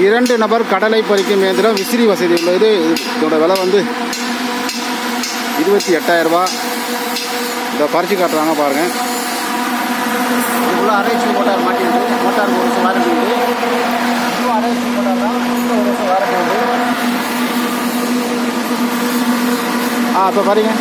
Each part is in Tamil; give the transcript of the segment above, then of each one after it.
2 நபர் கடலை பறிக்கும் இயந்திரம் விசிறி வசதி உள்ளது. இதோட விலை வந்து 28,000 ரூபா. இதை பறித்து காட்டுறாங்க பாருங்கள். இதுக்குள்ள அரைச்சி மோட்டார் மாட்டிருக்கு. மோட்டாருக்கு 1 வருஷம் வாரண்டி உண்டு. இதுவும் அரைச்சி மோட்டார் தான். 1 வருஷம் வாரண்டி உண்டு. இப்போ பாருங்க.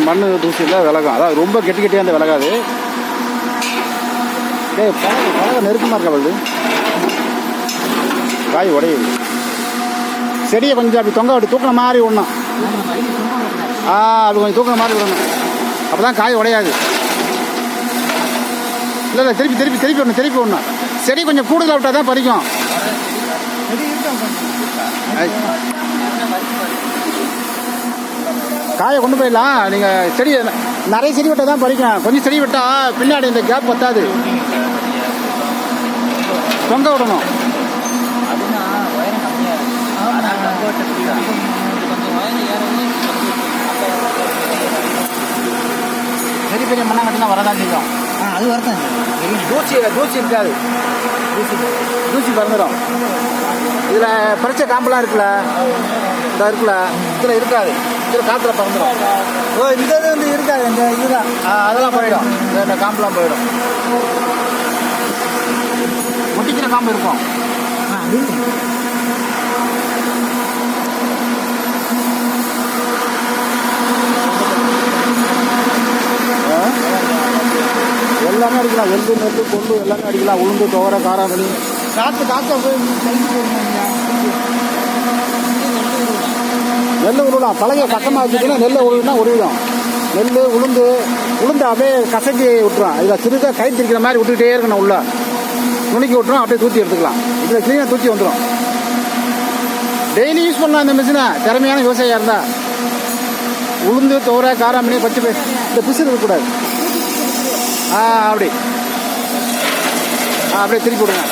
மண் தூசியில் விலகும். அதாவது ரொம்ப கெட்டியாக அந்த விலகாது. பழக நெருக்கமாக இருக்கா வருது. காய் உடையுது. செடியை கொஞ்சம் அப்படி அப்படி தூக்கின மாதிரி விடணும். அப்படி கொஞ்சம் தூக்கின மாதிரி விடணும். அப்போ தான் காய் உடையாது. இல்லை திருப்பி விடணும். செடி கொஞ்சம் கூடுதலாக விட்டால் தான் பறிக்கும். காயை கொண்டு போயிடலாம். நீங்கள் செடி நிறைய செடி விட்டால் தான் பறிக்கலாம். கொஞ்சம் செடி விட்டால் பின்னாடி இந்த கேப் பத்தாது. தொங்க விடணும். பெரிய பெரிய மண்ணாங்கட்டினா வரதான் செய்யும். அது வரதான். தூசி இருக்காது. தூசி பறந்துடும். இதில் பறிச்ச காம்பெல்லாம் இருக்குல்ல, இதில் இருக்காது. இதில் காற்றுல பறந்துடும். இந்த இது வந்து இருக்காது. இந்த இதுதான் அதெல்லாம் போயிடும். இந்த காம்பெல்லாம் போயிடும். ஒட்டிக்கிற காம்பு இருக்கும். எல்லாமே அடிக்கலாம். எள்ளு நெல் கொண்டு எல்லாமே அடிக்கலாம். உளுந்து துவரை காராமணி காற்று போய் நெல் உருளலாம். பழக கட்டமாக வச்சுக்கினா நெல்லை உருவினா உருவிடும். நெல் உளுந்து அப்படியே கசக்கி விட்டுரும். இதில் சிறுதாக கை திரிக்கிற மாதிரி விட்டுக்கிட்டே இருக்கணும். உள்ள நுணுக்கி விட்டுரும். அப்படியே தூத்தி எடுத்துக்கலாம். இதில் க்ளீனாக தூத்தி வந்துடும். டெய்லி யூஸ் பண்ணலாம் இந்த மிஷினை. திறமையான விவசாயியாக இருந்தால் உளுந்து துவரை காராமணி பச்சை போய் இந்த பிசு இருக்கக்கூடாது. அப்படியே திருப்பி விடுங்க.